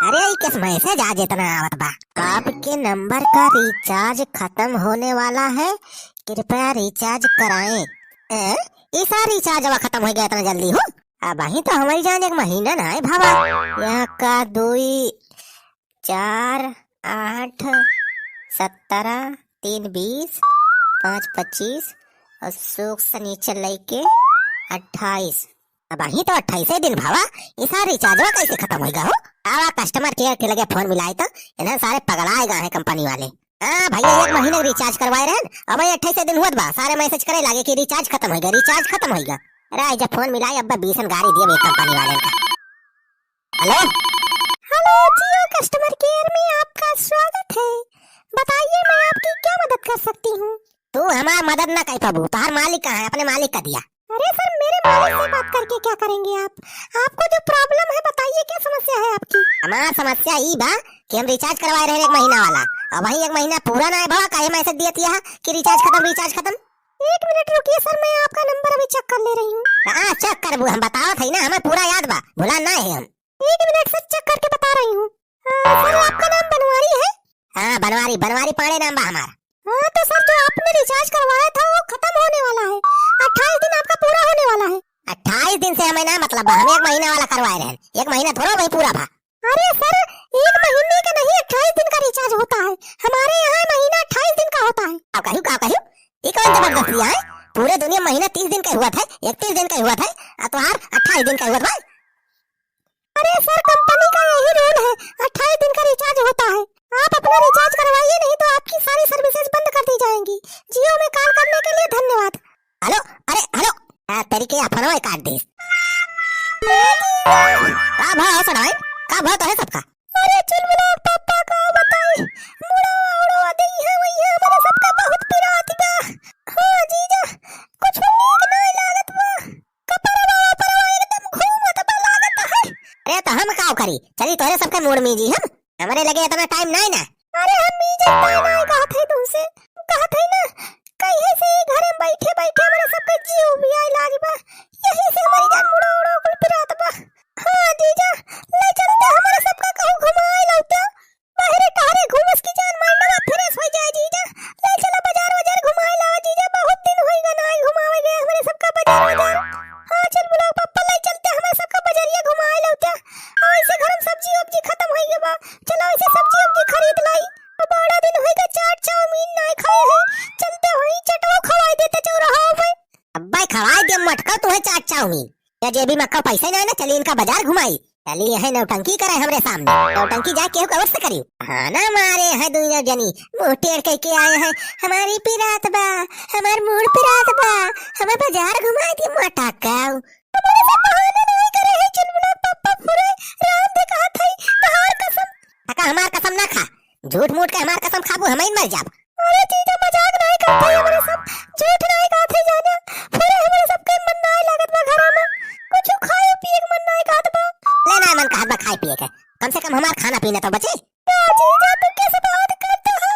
अरे किस मैसेज आज इतना आवत बा। आपके नंबर का रिचार्ज खत्म होने वाला है, कृपया रिचार्ज कराएं। इसा रिचार्ज अब खत्म हो गया इतना जल्दी हो? अब वही तो हमारी जान एक महीना ना है भावा। यहाँ का 2 4 8 17 3 20 5 25 और सुख शनिचर लेके 28। अब वही तो 28 दिन भावा। इसा रिचार्ज कैसे खत्म होगा हो? आवा कस्टमर केयर के लगे फोन मिलाए तो इन्हें सारे पगलाए गए हैं कंपनी वाले। भैया एक महीने रिचार्ज करवाए रहे अब 28 दिन हुआ बा, सारे मैसेज करे लागे कि रिचार्ज खत्म हो गया, रिचार्ज खत्म हो गया। अरे जब फोन मिलाए अब 20 गाड़ी दिए कंपनी वाले का। हेलो हेलो जियो कस्टमर केयर में आपका स्वागत है, बताइए मैं आपकी क्या मदद कर सकती हूँ? तू हमारा मदद ना कर पाबू, तुम्हारा मालिक कहाँ है? अपने मालिक का दिया। अरे सर मेरे मालिक से बात करके क्या करेंगे आप? आपको जो प्रॉब्लम है बताइए, क्या समस्या है आपकी? हमारा समस्या ई बा कि हम रिचार्ज करवाए रहे 1 महीना वाला, अब वही 1 महीना पूरा ना है भावा, काहे मैसेज दिया थिया कि रिचार्ज खत्म रिचार्ज खत्म। 1 मिनट रुकिए सर, मैं आपका नंबर अभी चेक कर ले रही हूँ। हाँ चेक कर, हम बताओ थे ना, हमें पूरा याद बा, भुला ना है हम। 1 मिनट सर चेक करके बता रही हूँ। सर आपका नाम बनवारी है? हाँ बनवारी, बनवारी पाड़े नाम बा हमारा। हाँ तो सर जो आपने रिचार्ज करवाया था वो खत्म होने वाला है, 28 दिन आपका पूरा होने वाला है। 28 दिन से हमें ना मतलब, हम 1 महीना वाला करवाए रहे, 1 महीना थोड़ा भाई पूरा था। अरे सर 1 महीने का नहीं 28 दिन का रिचार्ज होता है, हमारे यहाँ महीना 28 दिन का होता है। आप कहियो ये कौन जबरदस्ती है? पूरे दुनिया महीना 30 दिन का हुआ था, 31 दिन का हुआ था, तो हर 28 दिन का हुआ था। अरे सर कंपनी का यही रूल है, 28 दिन का रिचार्ज होता है। आप अपना रिचार्ज करवाइए, नहीं तो आपकी सारी सर्विसेज बंद कर दी जाएंगी। जियो में कॉल करने के लिए धन्यवाद। हेलो अरे हेलो तरीके अपना काट दे। का भाव सड़ाई का भाव तो है सबका। अरे चुलबुला पापा का बताई मुड़ावा उड़वा दे है वही है, हमारे सबका बहुत पिराती बा। हां जीजा कुछ नीक नहीं लागत बा, कपड़ा परवा एकदम घूमत बा लागत है। अरे तो हम का करी, चली तोरे सबके मूड में जी, हम हमारे लगे इतना टाइम नहीं ना। अरे हम मीजे नहीं कहत है तुमसे, कहत है ना कहीं से घर में बैठे बैठे हमारे सबके जीव भी आई लागी बा, यही से हमारी जान मुड़ो उड़ो कुल पिरात बा। हां जीजा ले चलते हमारे सबका कहीं घुमाए लौटा, बाहर कारे घूमस की जान माइंडवा फ्रेश हो जाए जीजा। ले चलो बाजार बाजार घुमाए लाओ जीजा, बहुत दिन होइगा नहीं घुमावे गए हमारे सबका बाजार बाजार। हां चल बुलाओ पापा, ले चलते हमारे सबका बाजारिया घुमाए लौटा। और ऐसे घर में सब्जी वब्जी खत्म हो गई बा, चलो ऐसे सब्जी वब्जी खरीद लाई। अब बड़ा दिन होइगा चाट चाउमीन नहीं खाए हैं, चलते होई चटो खवाई देते चौराहा पे। अब्बा खवाई दे मटका तुम्हें चाट चाउमीन, या जेबी मक्का पैसे नहीं ना, चली इनका बाजार घुमाई। चली है नौटंकी करे हमरे सामने, नौटंकी जाके केहू कवर से करी। हाँ ना मारे है दुनिया जनी मुंह टेढ़ के आए हैं, हमारी पिरात बा, हमार मूड पिरात बा, हमें बाजार घुमाई दी मटका। हमारे से बहाना नहीं करे है चुलबुला पापा, पूरे राम दे कहा था तहार कसम। काका हमार कसम ना खा, झूठ मूठ के हमार कसम खाबू हम ही मर जाब। अरे जीजा मजाक नहीं करते हमारे सब, झूठ नहीं कहते जाने, पूरे हमारे सबके मन नहीं लागत बा घर में, कुछ खाए पिए के मन नहीं कहत बा। लेना मन कहत बा खाए पिए के, कम से कम हमार खाना पीना तो बचे। जीजा तू कैसे बात करते हो?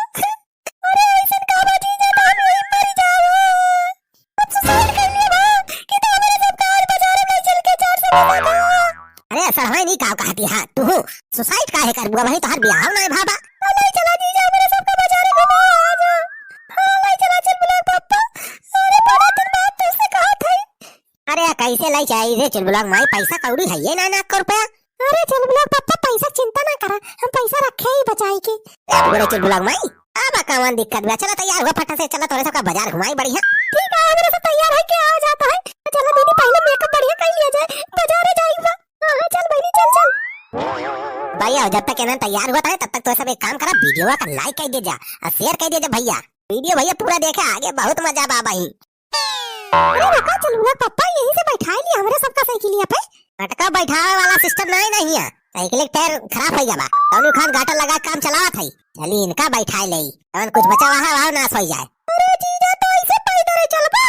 अरे ऐसे कहबा जीजा तो हम यही मर जाओ। अब सुसाइड कर लिया बा कि तो हमारे सब कार बाजार में चल के 400 पैसा दो। अरे सर हमें नहीं कहती हां तू सुसाइड काहे करबुआ, वही तो हर बियाह नहीं भाबा। ले चला जीजा मेरे सबका बाजार घुमा आ जा। हां ले चला चल बुला पापा, अरे बड़ा दिन बाद तुझसे कहा था। अरे कैसे लाई चाहिए चल बुला माई, पैसा कौड़ी है ये ना कर रुपया। अरे चल बुला पापा पैसा चिंता ना करा, हम पैसा रखे ही बचाई के। अरे चल बुला माई अब कौन दिक्कत बा, चला तैयार हुआ फटा से, चला तोरे सबका बाजार घुमाई बढ़िया। ठीक है मेरे से तैयार है के आ जाता है, चला दीदी पहले मेकअप बढ़िया कर लिया जाए, बाजार जाएगा। हां चल बहनी चल चल भैया, जब तक ना तैयार हुआ था तब तक तो सब एक काम करा, वीडियो का लाइक कर दे जा और शेयर कर दे जा भैया, वीडियो भैया पूरा देखे आगे बहुत मजा बा भाई। अरे रखा चलूंगा पापा, यहीं से बैठा लिया हमारे सबका साइकिलिया पे। अटका बैठावे वाला सिस्टम नहीं है, साइकिल के टायर खराब हो जाबा, दोनों खान गाटर लगा काम चलावा था, चली इनका बैठा ले और कुछ बचा वहां नाश हो जाए। अरे जीजा तो ऐसे पैदल चलबा?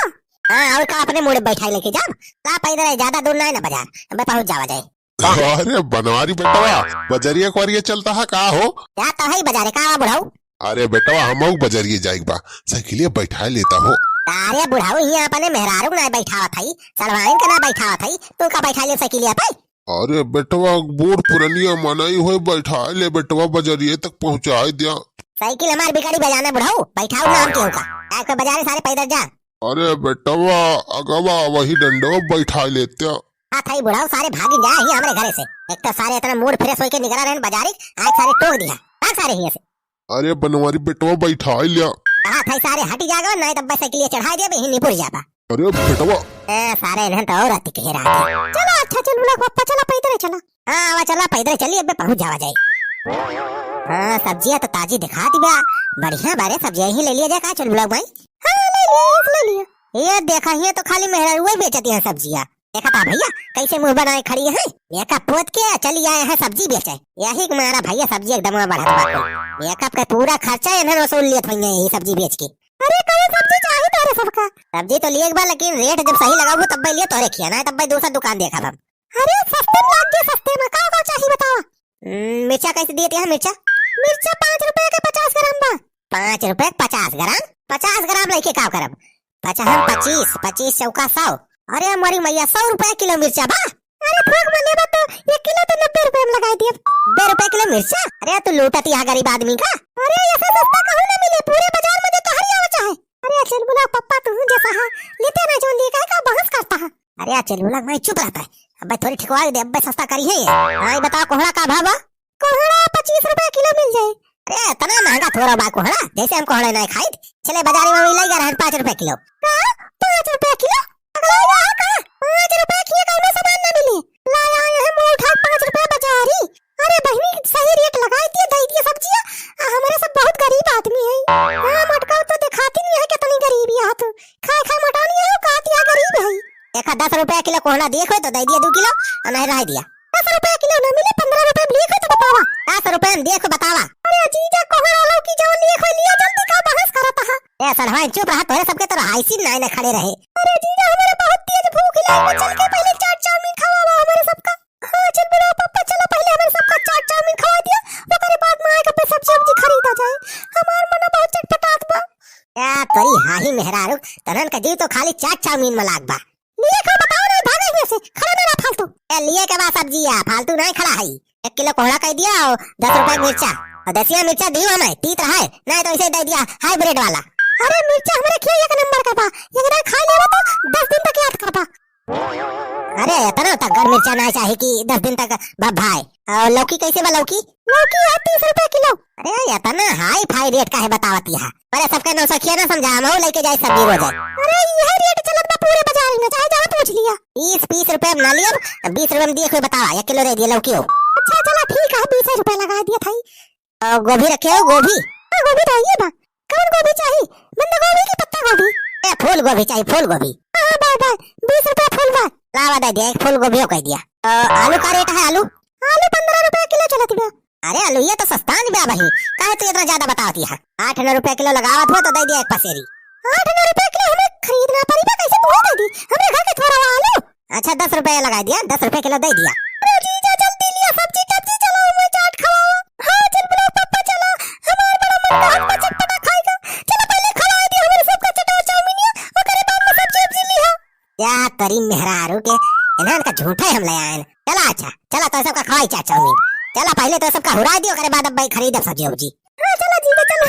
हां और का अपने मुड़े बैठा लेके जा, ला पैदल ज्यादा दूर नहीं ना बाजार, अब पहुंच जावा जाए। अरे बनवारी बेटवा बजरिया कोरिया चलता है का हो? क्या तो है बाजारे का बुढ़ाऊ? अरे बेटवा हम बजरिया जाएगा बा, साइकिलिया बैठा लेता हो। अरे बुढ़ाऊ यहाँ अपने मेहरारू ना बैठावा था, सलवाइन का ना बैठावा था, तू का बैठा ले साइकिलिया पे? अरे बेटवा बूढ़ पुरनिया मनाई हुए बैठा ले बेटवा बजरिए तक पहुँचाए दिया। साइकिल हमार बिगाड़ी बजाना बुढ़ाऊ, बैठाऊ नाम क्यों का आज को बाजारे सारे पैदल जा। अरे बेटवा अगवा वही डंडवा बैठा लेते। हाँ थाई बुढ़ाऊ सारे भागी जा ही हमारे घरे से। एक तो सारे इतना मूड फ्रेश होके निकला रहन बाजारी, आज सारे टोक दिया आज सारे ही से। अरे बनवारी बेटवा बैठा लिया। हाँ थाई सारे हटी जागो नहीं तब साइकिल चढ़ा दिया ही निपुर जाता। अरे बेटवा सारे इन्हें तो और अति कह रहा है। चलो अच्छा चल बुला पप्पा चला पैदल चला। हाँ आवा चला पैदल चलिए अब पहुंच जावा जाए। हाँ सब्जियां तो ताजी दिखा दी बा, बढ़िया बारे सब्जियां ही ले लिया जाए का चल बुला भाई। हाँ ले लिया ये देखा ही तो खाली मेहरा हुए बेचती है सब्जियां। देखा था भैया कैसे मुंह बनाए खड़ी है, मेकअप पोत के चली आए हैं सब्जी बेचे। यही तुम्हारा भैया सब्जी एकदम बढ़ा बात मेकअप का पूरा खर्चा इन्हें वसूल लिया था यही सब्जी बेच के। अरे कौन सब्जी चाहिए तारे सबका? सब्जी तो लिए एक बार लेकिन रेट जब सही लगा वो तब भाई लिए तोरे खिया ना तब भाई दूसरा दुकान देखा हम। अरे सस्ते में लाग गए सस्ते में का चाहिए बताओ। मिर्चा कैसे दिए थे? मिर्चा 5 रुपए के 50 ग्राम बा। 5 रुपए 50 ग्राम 50 ग्राम लेके का करब? 25 25 चौका 100। अरे हमारी मैया 100 रुपए किलो मिर्चा बा। अरे थोक बने बा तो 1 किलो तो 90 रुपए में लगा दिए। 90 रुपए किलो मिर्चा? अरे तू लूटती है गरीब आदमी का। अरे ऐसा सस्ता कहूं ना मिले पूरे बाजार में तो हर आवा चाहे। अरे अचल बुला पप्पा तू जैसा है लेते ना जो लिए का बहस करता है। अरे अचल बुला मैं चुप रहता है अब थोड़ी ठिकवा दे अब सस्ता करी है ये। हां बताओ कोहड़ा का भाव? कोहड़ा 25 रुपए किलो मिल जाए। अरे इतना महंगा थोड़ा बा कोहड़ा, जैसे हम कोहड़ा नहीं खाई चले बाजार में मिल जाएगा 5 रुपए किलो। 5 रुपए किलो अगला यहाँ का 5 रुपए की कौन सामान ना मिले लाया है मोटा 5 रुपए बाजारी। अरे बहनी सही रेट लगाई दिए दे दिए सब्जियां। हमारे सब बहुत गरीब आदमी है। हां मटका तो दिखाती नहीं है कितनी गरीबी है तो खा मोटा नहीं है कहती है गरीब है। देखा 10 रुपए किलो कोहड़ा देखो तो दे दिया 2 किलो और नहीं रह दिया। 10 रुपए किलो ना मिले 15 रुपए में देखो तो बतावा। 10 रुपए में देखो बतावा। अरे जीजा कोहड़ा लो की जो देखो लिया जल्दी का बहस करता है। ए सरहाई चुप रहा तोरे सबके तो हाइसी नहीं खड़े रहे। अरे जीजा हमारे बहुत तेज भूख लगी चल के पहले चाट चाउमीन खवावा हमारे सबका। हां चल बुला पापा चलो पहले हमारे सबका चाट चाउमीन खवा दिया ओकरे बाद में आएगा पे सब्जी खरीदा जाए। हमार मन बहुत चटपटात बा। या तोरी हाही मेहरारू तनन का जी तो खाली चाट चाउमीन में लाग बा। लिए का बताओ नहीं भागे हुए से खड़ा मेरा फालतू। ए लिए के बाद सब्जी है फालतू नहीं खड़ा है। 1 किलो कोहड़ा कह दिया और 10 रुपए मिर्चा और 10 मिर्चा दी हमें तीत रहा है नहीं तो इसे दे दिया हाइब्रिड वाला। अरे मिर्चा हमारे खिया 1 नंबर का बा ये खा लेवा तो 10 दिन तक याद करबा। अरे इतना तक गर मिर्चा नहीं चाहिए कि 10 दिन तक भाई। और लौकी कैसे बा? लौकी है 30 रुपए किलो। अरे इतना हाई फाई रेट का है बतावती है अरे सबका नौ सखिया ना समझा हम लेके जाए सब्जी रोज। अरे ये रेट चलत बा पूरे बाजार में चाहे जहां पूछ लिया 20 रुपए में ना लिया 20 रुपए में दिए कोई बतावा 1 किलो दे दिया लौकी हो। अच्छा चला ठीक है 20 रुपए लगा दिया था। और गोभी रखे हो? गोभी गोभी चाहिए बा। कौन गोभी चाहिए? बंद गोभी की पत्ता गोभी? ए फूल गोभी चाहिए फूल गोभी। हां बाय 20 रुपए फूल बा लावा दे दिया। 1 फूल गोभी हो कह दिया। आलू का रेट है? आलू 15 रुपए किलो चलत बा। अरे आलू ये तो सस्ता नहीं बा भाई काहे तो इतना ज्यादा बताती है। 8 रुपए किलो लगावत हो तो दे दिया 1 पसेरी। 8 रुपए किलो हमें खरीदना पड़ी बा कैसे तू दे दी हमरे घर के थोड़ा आलू। अच्छा 10 रुपए लगा दिया 10 रुपए किलो दे दिया। अरे जीजा जल्दी लिया सब्जी चलो मैं चाट खवाओ। हां चल बुला पापा चला हमार बड़ा मन बहुत चटपटा खाएगा। चलो पहले खवा दे हमारे सबका चटा चाउमीन ओकरे बाद में सब्जी लिया। क्या तरी मेहरारू के इन्हां का झूठा हम ले आए। चला अच्छा चला तो सबका खवाई चाट चाउमीन। चला पहले तो सबका हुरा दियो करे बाद अब भाई खरीद सब्जी। हां चला जीजा चलो।